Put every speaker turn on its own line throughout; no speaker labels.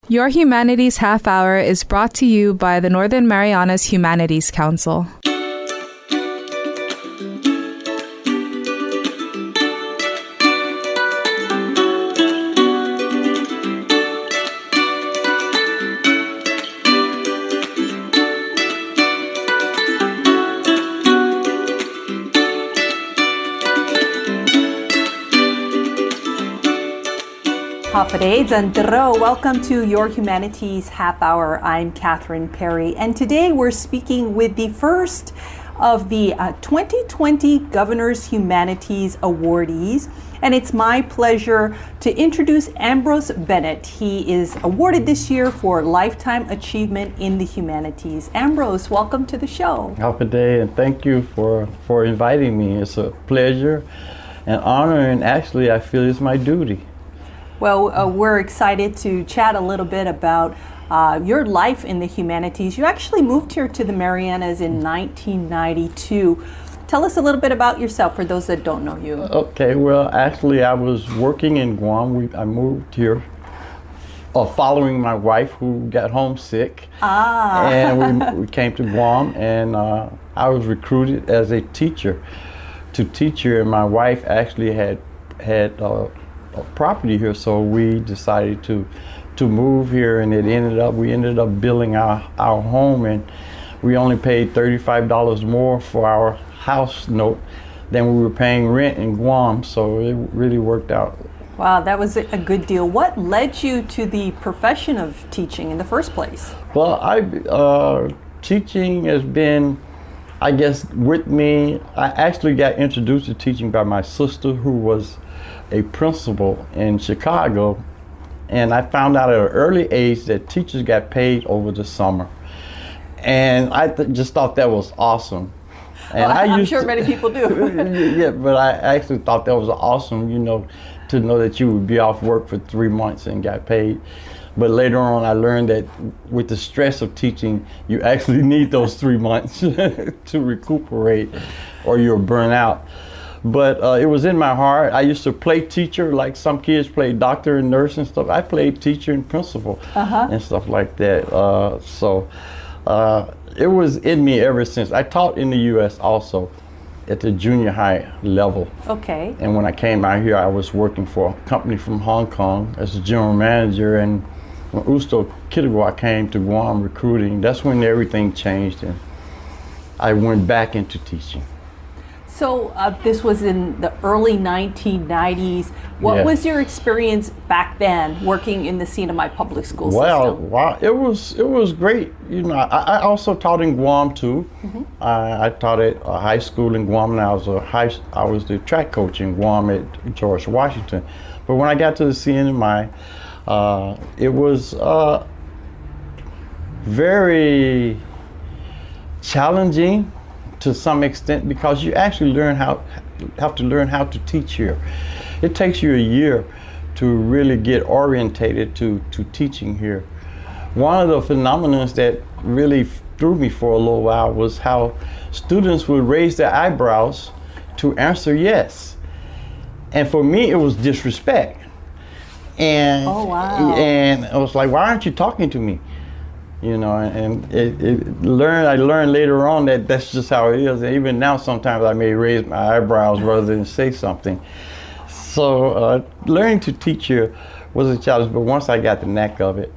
Your Humanities Half Hour is brought to you by the Northern Marianas Humanities Council.
Welcome to Your Humanities Half Hour. I'm Catherine Perry, and today we're speaking with the first of the 2020 Governor's Humanities Awardees, and it's my pleasure to introduce Ambrose Bennett. He is awarded this year for Lifetime Achievement in the Humanities. Ambrose, welcome to the show.
Happy day, and thank you for inviting me. It's a pleasure and honor, and actually I feel it's my duty.
Well, we're excited to chat a little bit about your life in the humanities. You actually moved here to the Marianas in 1992. Tell us a little bit about yourself for those that don't know you.
Okay, well, actually I was working in Guam. I moved here following my wife who got homesick. And we came to Guam, and I was recruited as a teacher to teach here, and my wife actually had property here, so we decided to move here, and we ended up building our home, and we only paid $35 more for our house note than we were paying rent in Guam, so it really worked out.
Wow, that was a good deal. What led you to the profession of teaching in the first place?
Well, teaching has been, I guess, with me. I actually got introduced to teaching by my sister, who was a principal in Chicago, and I found out at an early age that teachers got paid over the summer, and I just thought that was awesome. And
I'm sure many people do.
Yeah, but I actually thought that was awesome, to know that you would be off work for 3 months and got paid. But later on, I learned that with the stress of teaching, you actually need those 3 months to recuperate, or you'll burn out. But it was in my heart. I used to play teacher, like some kids play doctor and nurse and stuff. I played teacher and principal and stuff like that. So it was in me ever since. I taught in the U.S. also at the junior high level.
Okay.
And when I came out here, I was working for a company from Hong Kong as a general manager. And when Usto Kitagawa came to Guam recruiting, that's when everything changed, and I went back into teaching.
So this was in the early 1990s. What was your experience back then working in the CNMI public school system?
Well, it was great. I also taught in Guam too. Mm-hmm. I taught at a high school in Guam, and I was the track coach in Guam at George Washington. But when I got to the CNMI, it was very challenging to some extent, because you actually have to learn how to teach here. It takes you a year to really get orientated to teaching here. One of the phenomena that really threw me for a little while was how students would raise their eyebrows to answer yes. And for me, it was disrespect. And, and I was like, why aren't you talking to me? And I learned later on that that's just how it is. And even now, sometimes I may raise my eyebrows rather than say something. So learning to teach here was a challenge, but once I got the knack of it,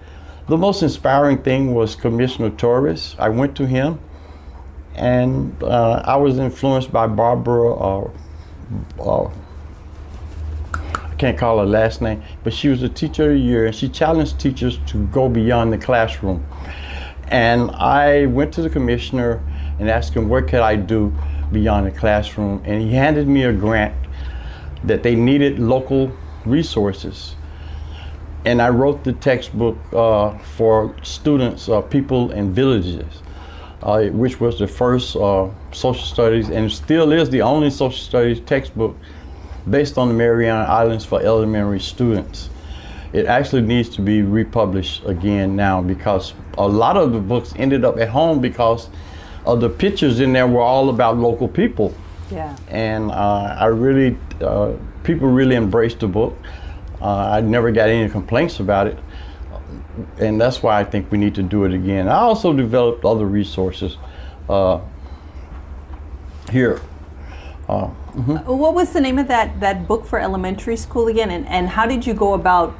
the most inspiring thing was Commissioner Torres. I went to him, and I was influenced by Barbara, I can't call her last name, but she was a teacher of the year, and she challenged teachers to go beyond the classroom. And I went to the commissioner and asked him, what could I do beyond the classroom? And he handed me a grant that they needed local resources. And I wrote the textbook for students, people in villages, which was the first social studies, and still is the only social studies textbook based on the Mariana Islands for elementary students. It actually needs to be republished again now, because a lot of the books ended up at home because of the pictures in there were all about local people.
Yeah.
And people really embraced the book. I never got any complaints about it. and that's why I think we need to do it again. I also developed other resources here.
What was the name of that book for elementary school again, and how did you go about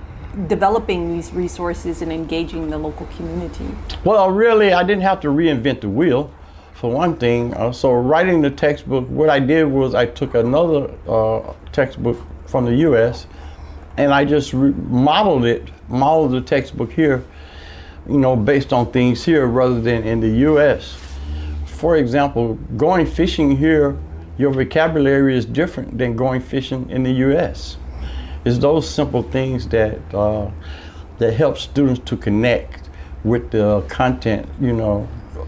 developing these resources and engaging the local community?
Well, really, I didn't have to reinvent the wheel, for one thing. So writing the textbook, what I did was I took another textbook from the U.S. and I just modeled the textbook here, based on things here rather than in the U.S. For example, going fishing here, your vocabulary is different than going fishing in the U.S. It's those simple things that help students to connect with the content,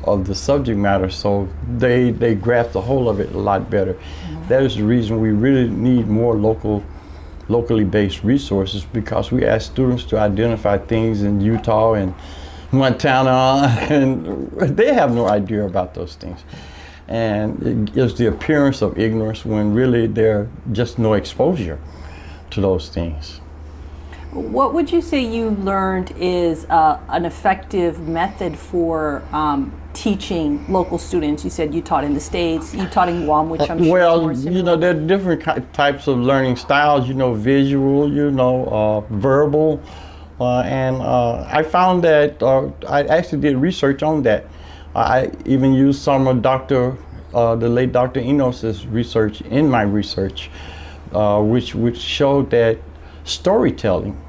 of the subject matter, so they grasp the whole of it a lot better. Mm-hmm. That is the reason we really need more locally based resources, because we ask students to identify things in Utah and Montana, and they have no idea about those things. And it gives the appearance of ignorance when really there's just no exposure to those things.
What would you say you learned is an effective method for teaching local students? You said you taught in the States, you taught in Guam, which I'm sure is more similar.
There are different types of learning styles, visual, verbal, and I found that I actually did research on that. I even used some of the late Dr. Enos's research in my research, which showed that storytelling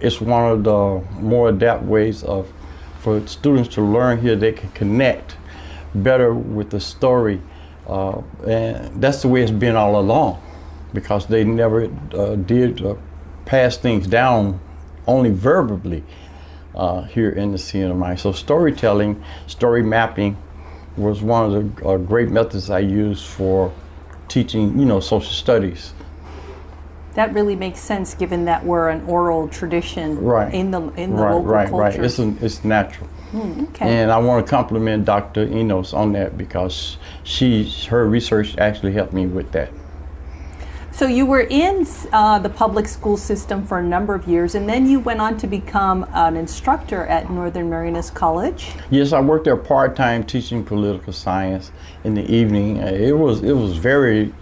is one of the more adept ways for students to learn here. They can connect better with the story, and that's the way it's been all along, because they never did pass things down only verbally here in the CNMI. So storytelling, story mapping was one of the great methods I used for teaching, social studies.
That really makes sense, given that we're an oral tradition in the local culture.
Right. It's natural.
Okay.
And I want to compliment Dr. Enos on that, because her research actually helped me with that.
So you were in the public school system for a number of years, and then you went on to become an instructor at Northern Marianas College.
Yes, I worked there part-time teaching political science in the evening. It was very.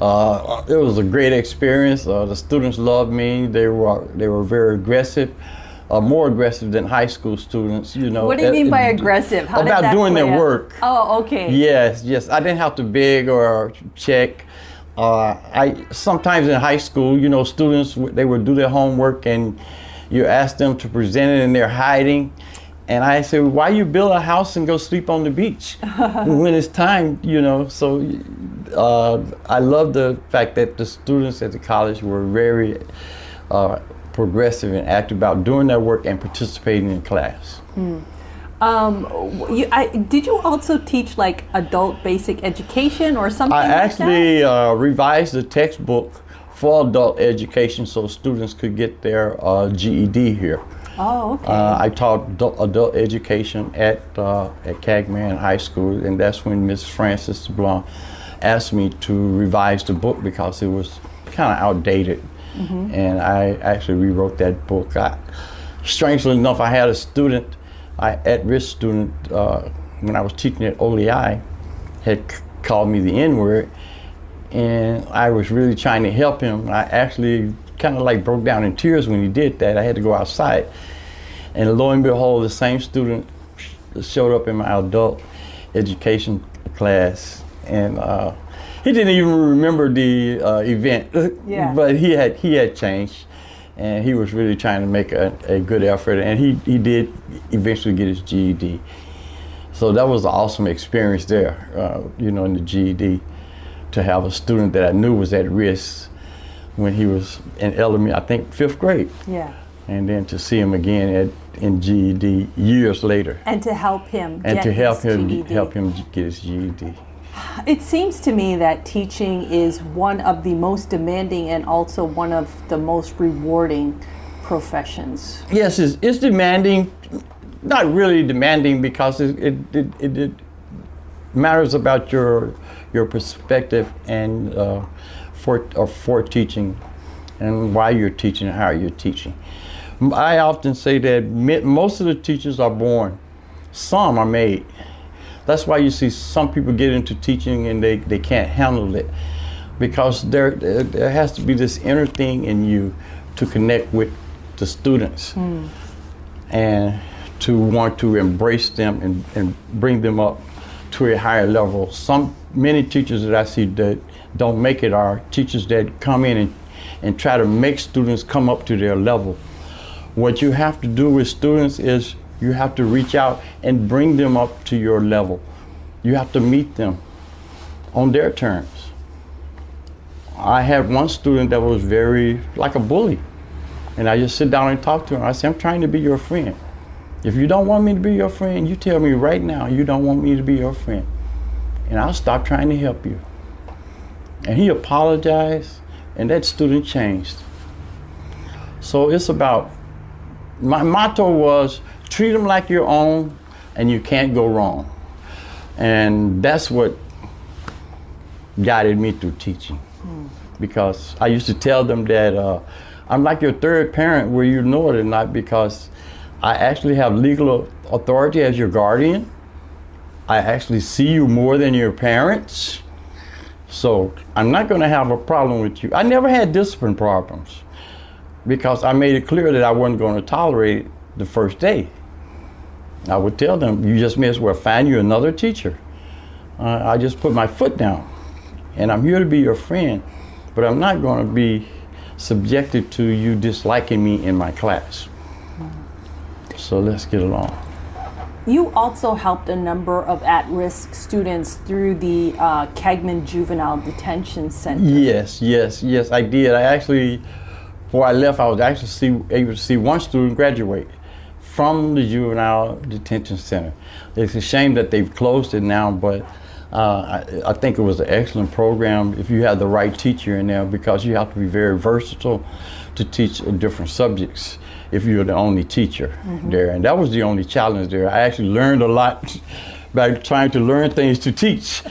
It was a great experience. The students loved me. They were very aggressive, more aggressive than high school students.
What do you mean by aggressive? How
about
did that
doing
play
their
out?
work.
Oh, okay.
Yes. I didn't have to beg or check. I sometimes in high school, students, they would do their homework and you ask them to present it and they're hiding. And I said, why you build a house and go sleep on the beach when it's time, So I love the fact that the students at the college were very progressive and active about doing their work and participating in class.
Did you also teach like adult basic education or something
I
like
actually revised the textbook for adult education so students could get their GED here.
Oh, okay.
I taught adult education at Cagman High School, and that's when Miss Frances Blanc asked me to revise the book because it was kind of outdated. Mm-hmm. And I actually rewrote that book. Strangely enough, I had a student, at-risk student, when I was teaching at OLEI, had called me the N-word, and I was really trying to help him. I actually kind of like broke down in tears when he did that. I had to go outside, and lo and behold, the same student showed up in my adult education class, and he didn't even remember the event.
Yeah.
But he had changed, and he was really trying to make a good effort, and he did eventually get his GED. So that was an awesome experience there, in the GED, to have a student that I knew was at risk when he was in elementary, I think 5th grade.
Yeah.
And then to see him again in GED years later.
And to help him
and
get
to help
his
him
GED.
help him get his GED.
It seems to me that teaching is one of the most demanding and also one of the most rewarding professions.
Yes, it's demanding. Not really demanding, because it matters about your perspective and for teaching, and why you're teaching and how you're teaching. I often say that most of the teachers are born. Some are made. That's why you see some people get into teaching and they can't handle it, because there has to be this inner thing in you to connect with the students and to want to embrace them and bring them up to a higher level. Many teachers that I see that don't make it are teachers that come in and try to make students come up to their level. What you have to do with students is you have to reach out and bring them up to your level. You have to meet them on their terms. I had one student that was very like a bully, and I just sit down and talk to him. I say, I'm trying to be your friend. If you don't want me to be your friend, you tell me right now you don't want me to be your friend, and I'll stop trying to help you. And he apologized, and that student changed. So it's about, my motto was, treat them like your own and you can't go wrong. And that's what guided me through teaching. Because I used to tell them that I'm like your third parent, whether you know it or not, because I actually have legal authority as your guardian. I actually see you more than your parents. So I'm not going to have a problem with you. I never had discipline problems because I made it clear that I wasn't going to tolerate it the first day. I would tell them, you just may as well find you another teacher. I just put my foot down, and I'm here to be your friend, but I'm not going to be subjected to you disliking me in my class. So let's get along.
You also helped a number of at-risk students through the Kegman Juvenile Detention Center. Yes,
I did. I actually, before I left, I was actually able to see one student graduate from the Juvenile Detention Center. It's a shame that they've closed it now, but I think it was an excellent program if you have the right teacher in there, because you have to be very versatile to teach different subjects if you're the only teacher there. And that was the only challenge there. I actually learned a lot by trying to learn things to teach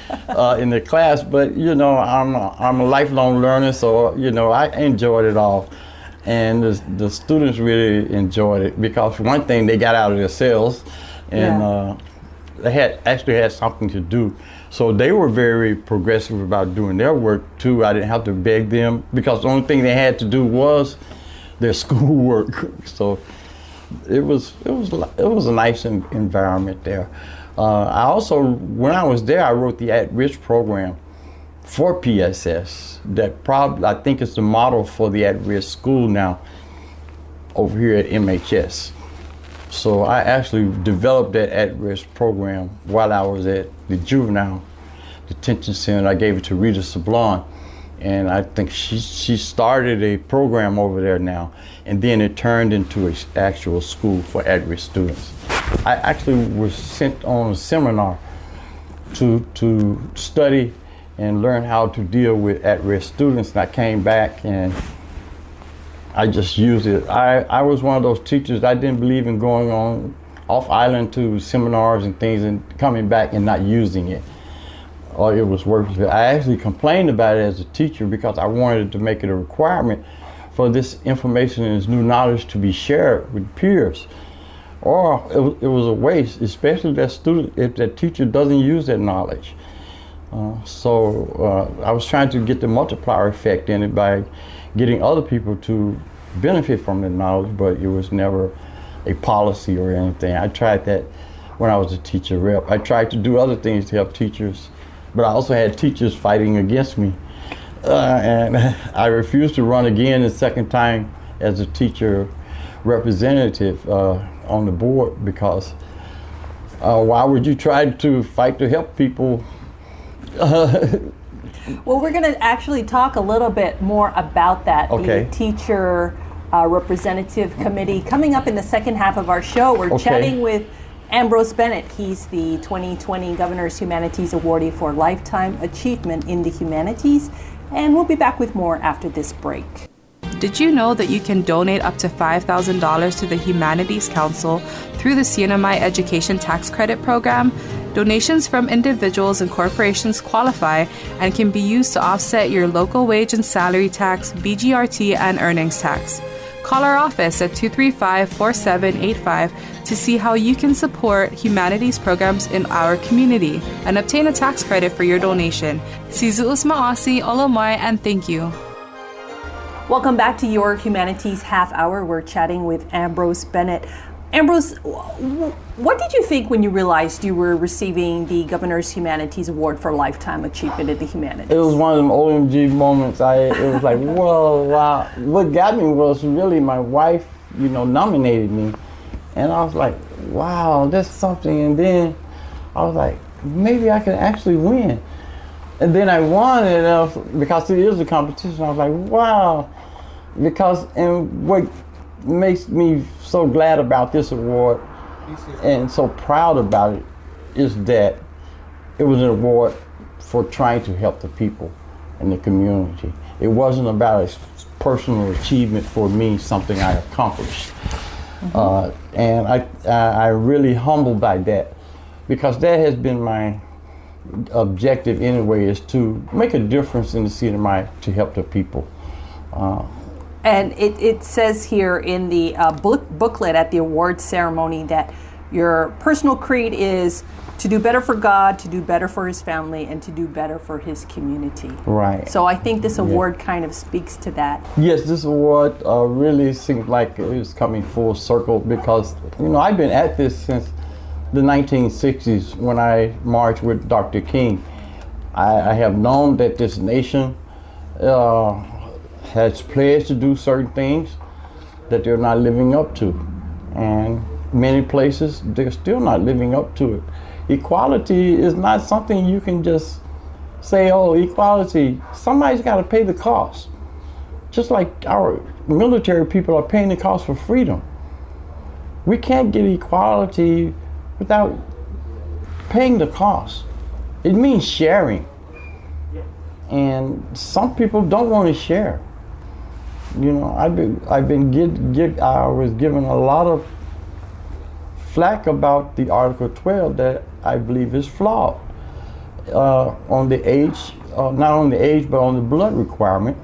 in the class, but you know, I'm a lifelong learner, so you know, I enjoyed it all. And the students really enjoyed it, because for one thing, they got out of their cells and they actually had something to do. So they were very progressive about doing their work too. I didn't have to beg them, because the only thing they had to do was their schoolwork. So it was a nice environment there. I also, when I was there, I wrote the at-risk program for PSS. That probably, I think, is the model for the at-risk school now over here at MHS. So I actually developed that at-risk program while I was at the Juvenile Detention Center. I gave it to Rita Sablon, and I think she started a program over there now, and then it turned into an actual school for at-risk students. I actually was sent on a seminar to study and learn how to deal with at-risk students, and I came back and I just used it. I was one of those teachers, I didn't believe in going on off island to seminars and things and coming back and not using it, or it was worthless. I actually complained about it as a teacher because I wanted to make it a requirement for this information and this new knowledge to be shared with peers, or it was a waste, especially that student, if that teacher doesn't use that knowledge. So I was trying to get the multiplier effect in it by getting other people to benefit from the knowledge, but it was never a policy or anything. I tried that when I was a teacher rep. I tried to do other things to help teachers, but I also had teachers fighting against me. And I refused to run again the second time as a teacher representative on the board, because why would you try to fight to help people?
Well, we're going to actually talk a little bit more about that,
okay.
The teacher representative committee. Coming up in the second half of our show, we're chatting with Ambrose Bennett. He's the 2020 Governor's Humanities Awardee for Lifetime Achievement in the Humanities. And we'll be back with more after this break.
Did you know that you can donate up to $5,000 to the Humanities Council through the CNMI Education Tax Credit Program? Donations from individuals and corporations qualify and can be used to offset your local wage and salary tax, BGRT, and earnings tax. Call our office at 235-4785 to see how you can support humanities programs in our community and obtain a tax credit for your donation. Sizu'us ma'asi, olomoy, and thank you.
Welcome back to your Humanities Half Hour. We're chatting with Ambrose Bennett. Ambrose, what did you think when you realized you were receiving the Governor's Humanities Award for Lifetime Achievement in the Humanities?
It was one of them OMG moments. It was like, whoa, wow. What got me was really my wife, nominated me. And I was like, wow, that's something. And then I was like, maybe I can actually win. And then I won it because it is a competition. I was like, wow. And what makes me so glad about this award and so proud about it is that it was an award for trying to help the people in the community. It wasn't about a personal achievement for me, something I accomplished. Mm-hmm. And I really humbled by that, because that has been my objective anyway, is to make a difference in the CNMI to help the people.
And it says here in the booklet at the award ceremony that your personal creed is to do better for God, to do better for his family, and to do better for his community.
Right.
So I think this award kind of speaks to that.
Yes, this award really seems like it was coming full circle, because, I've been at this since the 1960s when I marched with Dr. King. I have known that this nation has pledged to do certain things that they're not living up to. And many places, they're still not living up to it. Equality is not something you can just say, oh, equality. Somebody's got to pay the cost. Just like our military people are paying the cost for freedom. We can't get equality without paying the cost. It means sharing. And some people don't want to share. I was given a lot of flack about the Article 12 that I believe is flawed on the age, not on the age, but on the blood requirement.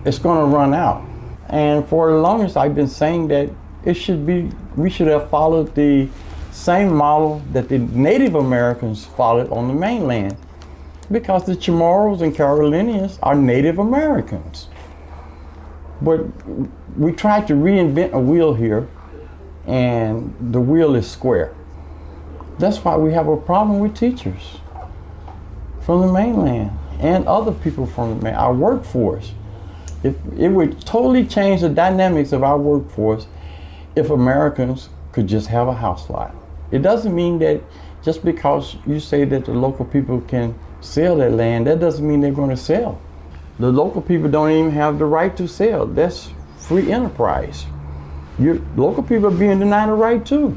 It's going to run out. And for the longest, I've been saying that we should have followed the same model that the Native Americans followed on the mainland, because the Chamorros and Carolinians are Native Americans. But we tried to reinvent a wheel here, and the wheel is square. That's why we have a problem with teachers from the mainland and other people from the mainland, our workforce. It would totally change the dynamics of our workforce if Americans could just have a house lot. It doesn't mean that just because you say that the local people can sell that land, that doesn't mean they're going to sell. The local people don't even have the right to sell. That's free enterprise. Local people are being denied a right too.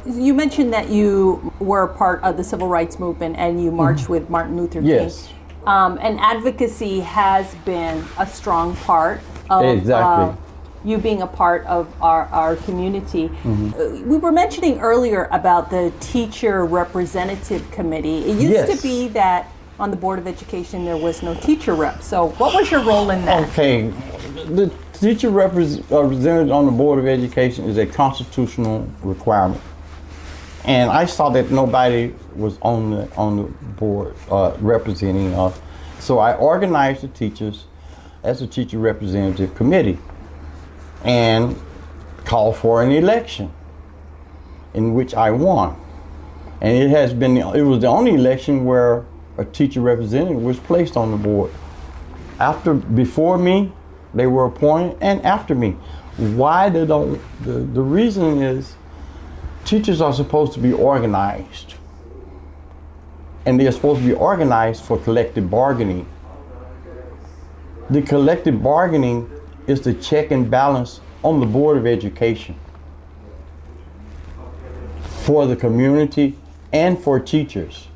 You mentioned that you were a part of the civil rights movement and you marched with Martin Luther King.
Yes.
And advocacy has been a strong part of you being a part of our community. Mm-hmm. We were mentioning earlier about the Teacher Representative Committee. It used to be that on the Board of Education there was no teacher rep. So what was your role in that?
Okay, the teacher representative on the Board of Education is a constitutional requirement. And I saw that nobody was on the board representing us. So I organized the teachers as a teacher representative committee and called for an election in which I won. And it was the only election where a teacher representative was placed on the board. Before me, they were appointed, and after me. Why they don't? The reason is teachers are supposed to be organized, and they're supposed to be organized for collective bargaining. The collective bargaining is the check and balance on the Board of Education for the community and for teachers.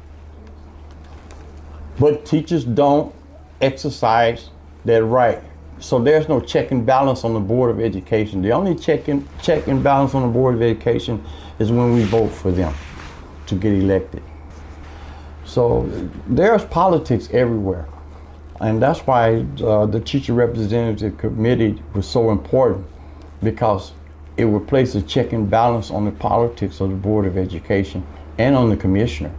But teachers don't exercise that right. So there's no check and balance on the Board of Education. The only check and balance on the Board of Education is when we vote for them to get elected. So there's politics everywhere. And that's why the Teacher Representative Committee was so important, because it would place a check and balance on the politics of the Board of Education and on the commissioner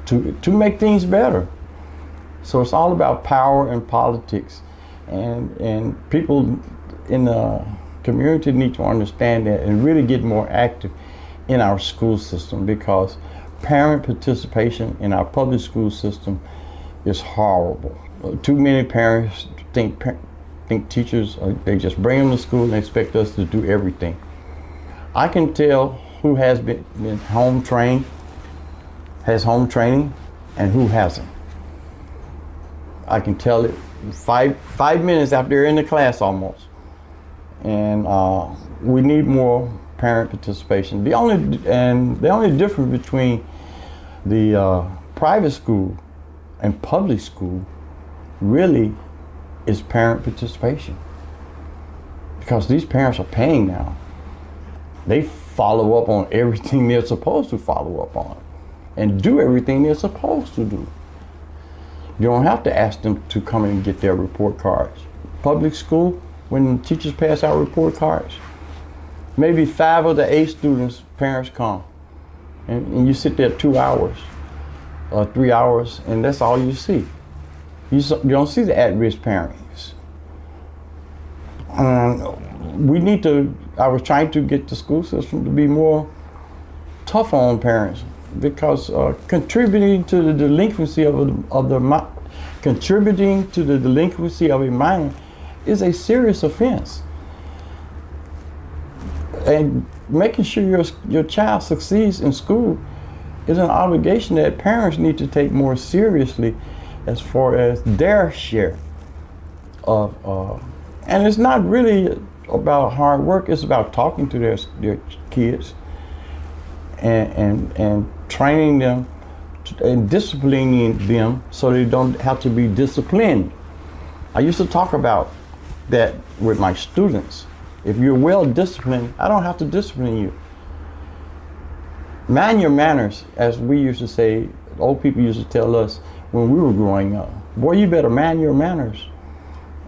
to make things better. So it's all about power and politics, and people in the community need to understand that and really get more active in our school system, because parent participation in our public school system is horrible. Too many parents think teachers, they just bring them to school and expect us to do everything. I can tell who has been home trained, has home training, and who hasn't. I can tell it 5 minutes after they're in the class almost. And we need more parent participation. The only difference between the private school and public school really is parent participation, because these parents are paying now. They follow up on everything they're supposed to follow up on and do everything they're supposed to do. You don't have to ask them to come and get their report cards. Public school, when teachers pass out report cards, maybe 5 of the 8 students' parents come, and you sit there 2 hours or 3 hours, and that's all you see. You don't see the at-risk parents. I was trying to get the school system to be more tough on parents, because contributing to the delinquency of a minor is a serious offense. And making sure your child succeeds in school is an obligation that parents need to take more seriously, as far as their share of, and it's not really about hard work, it's about talking to their kids and training them and disciplining them so they don't have to be disciplined. I used to talk about that with my students. If you're well disciplined, I don't have to discipline you. Man your manners, as we used to say, old people used to tell us when we were growing up. Boy, you better man your manners.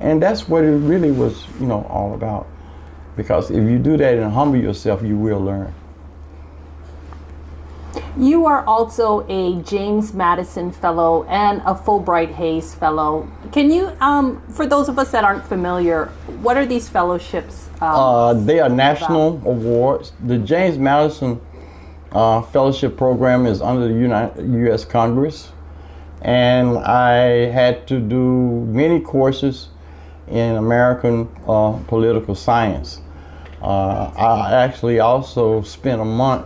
And that's what it really was, all about. Because if you do that and humble yourself, you will learn.
You are also a James Madison Fellow and a Fulbright Hayes Fellow. Can you, for those of us that aren't familiar, what are these fellowships?
They are national awards. The James Madison Fellowship Program is under the U.S. Congress. And I had to do many courses in American political science. I actually also spent a month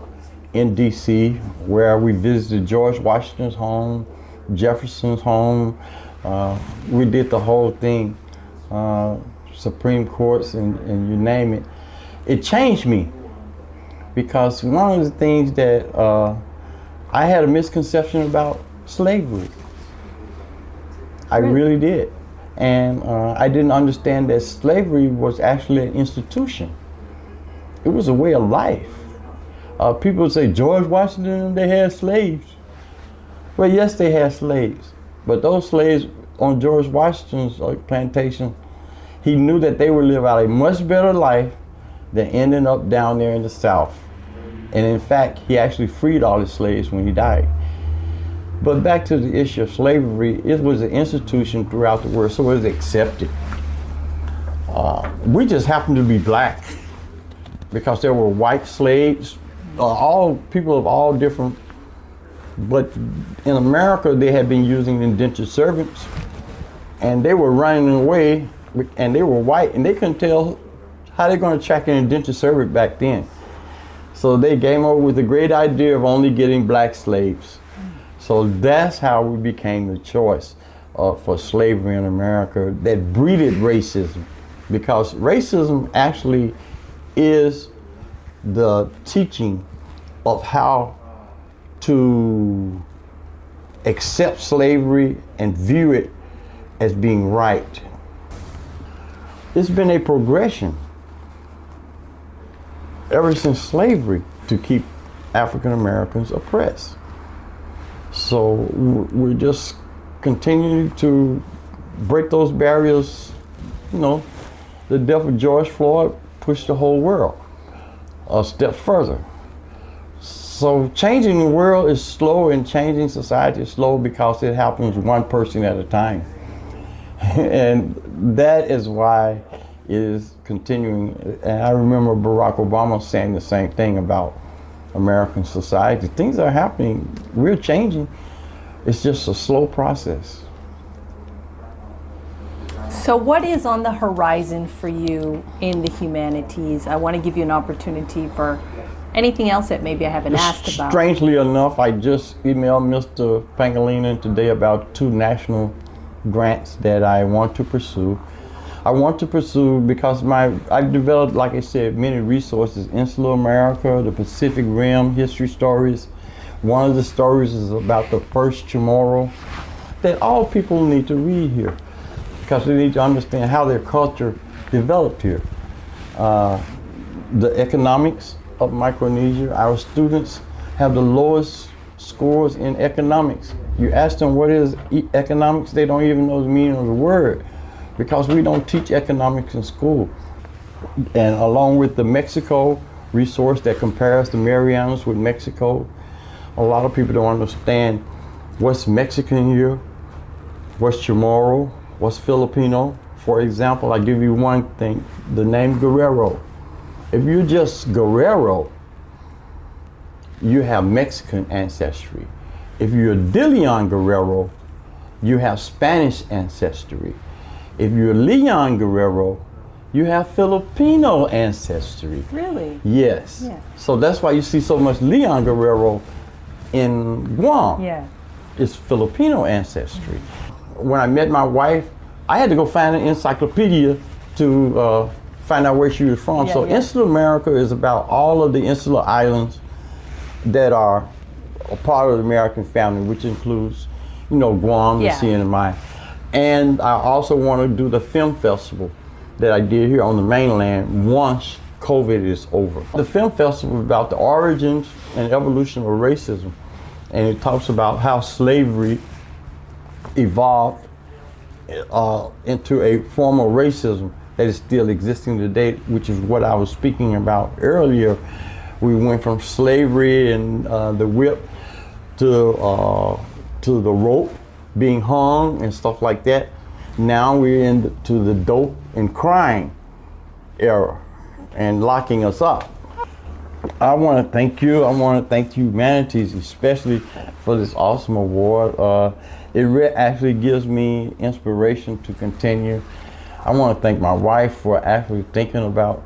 in D.C. where we visited George Washington's home, Jefferson's home. We did the whole thing, Supreme Courts and you name it. It changed me, because one of the things that I had a misconception about slavery. I really did. And I didn't understand that slavery was actually an institution. It was a way of life. People say, George Washington, they had slaves. Well, yes, they had slaves. But those slaves on George Washington's plantation, he knew that they would live out a much better life than ending up down there in the South. And in fact, he actually freed all his slaves when he died. But back to the issue of slavery, it was an institution throughout the world, so it was accepted. We just happened to be black, because there were white slaves, all people of all different, but in America they had been using indentured servants, and they were running away, and they were white, and they couldn't tell how they're going to track an indentured servant back then. So they came up with the great idea of only getting black slaves. So that's how we became the choice for slavery in America that breeded racism, because racism actually is the teaching of how to accept slavery and view it as being right. It's been a progression ever since slavery to keep African Americans oppressed. So we're just continuing to break those barriers, you know, the death of George Floyd pushed the whole world a step further. So changing the world is slow and changing society is slow because it happens one person at a time. And that is why it is continuing. And I remember Barack Obama saying the same thing about American society. Things are happening, we're changing. It's just a slow process.
So what is on the horizon for you in the humanities? I want to give you an opportunity for anything else that maybe I haven't asked about.
Strangely enough, I just emailed Mr. Pangilinan today about 2 national grants that I want to pursue. I want to pursue because I've developed, like I said, many resources. Insular America, the Pacific Rim, history stories. One of the stories is about the first Chamorro that all people need to read here because they need to understand how their culture developed here. The economics of Micronesia. Our students have the lowest scores in economics. You ask them what is economics, they don't even know the meaning of the word because we don't teach economics in school. And along with the Mexico resource that compares the Marianas with Mexico, a lot of people don't understand what's Mexican here, what's Chamorro, what's Filipino. For example, I give you one thing, the name Guerrero. If you're just Guerrero, you have Mexican ancestry. If you're De Guerrero, you have Spanish ancestry. If you're Leon Guerrero, you have Filipino ancestry.
Really?
Yes.
Yeah.
So that's why you see so much Leon Guerrero in Guam.
Yeah.
It's Filipino ancestry. When I met my wife, I had to go find an encyclopedia to find out where she was from.
Yeah,
so
yeah.
Insular America is about all of the insular islands that are a part of the American family, which includes, you know, Guam,
Yeah.
the CNMI. And I also want to do the film festival that I did here on the mainland once COVID is over. The film festival is about the origins and evolution of racism. And it talks about how slavery evolved into a form of racism that is still existing today, which is what I was speaking about earlier. We went from slavery and the whip to the rope being hung and stuff like that. Now we're into the dope and crime era and locking us up. I want to thank you. I want to thank Humanities, especially for this awesome award. It actually gives me inspiration to continue. I want to thank my wife for actually thinking about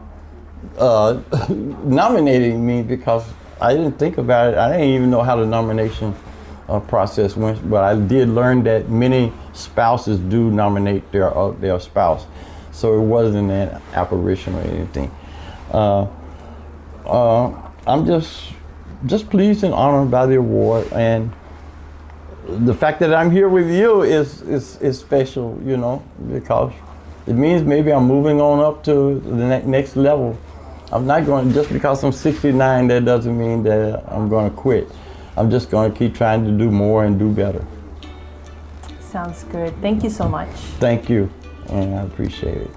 nominating me because I didn't think about it. I didn't even know how the nomination process went, but I did learn that many spouses do nominate their spouse. So it wasn't an apparition or anything. I'm just pleased and honored by the award, and the fact that I'm here with you is special, you know, because it means maybe I'm moving on up to the next level. I'm not going, just because I'm 69, that doesn't mean that I'm going to quit. I'm just going to keep trying to do more and do better.
Sounds good. Thank you so much.
Thank you, and I appreciate it.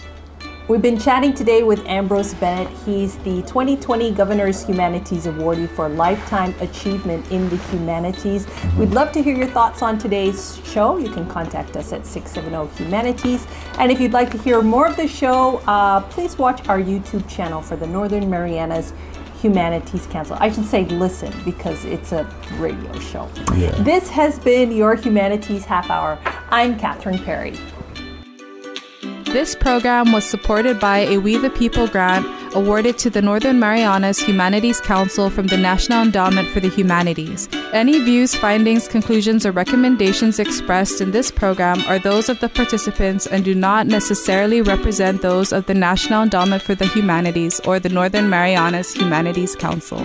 We've been chatting today with Ambrose Bennett. He's the 2020 Governor's Humanities Awardee for Lifetime Achievement in the Humanities. We'd love to hear your thoughts on today's show. You can contact us at 670-HUMANITIES. And if you'd like to hear more of the show, please watch our YouTube channel for the Northern Marianas Humanities Council. I should say listen, because it's a radio show.
Yeah.
This has been your Humanities Half Hour. I'm Catherine Perry.
This program was supported by a We the People grant awarded to the Northern Marianas Humanities Council from the National Endowment for the Humanities. Any views, findings, conclusions, or recommendations expressed in this program are those of the participants and do not necessarily represent those of the National Endowment for the Humanities or the Northern Marianas Humanities Council.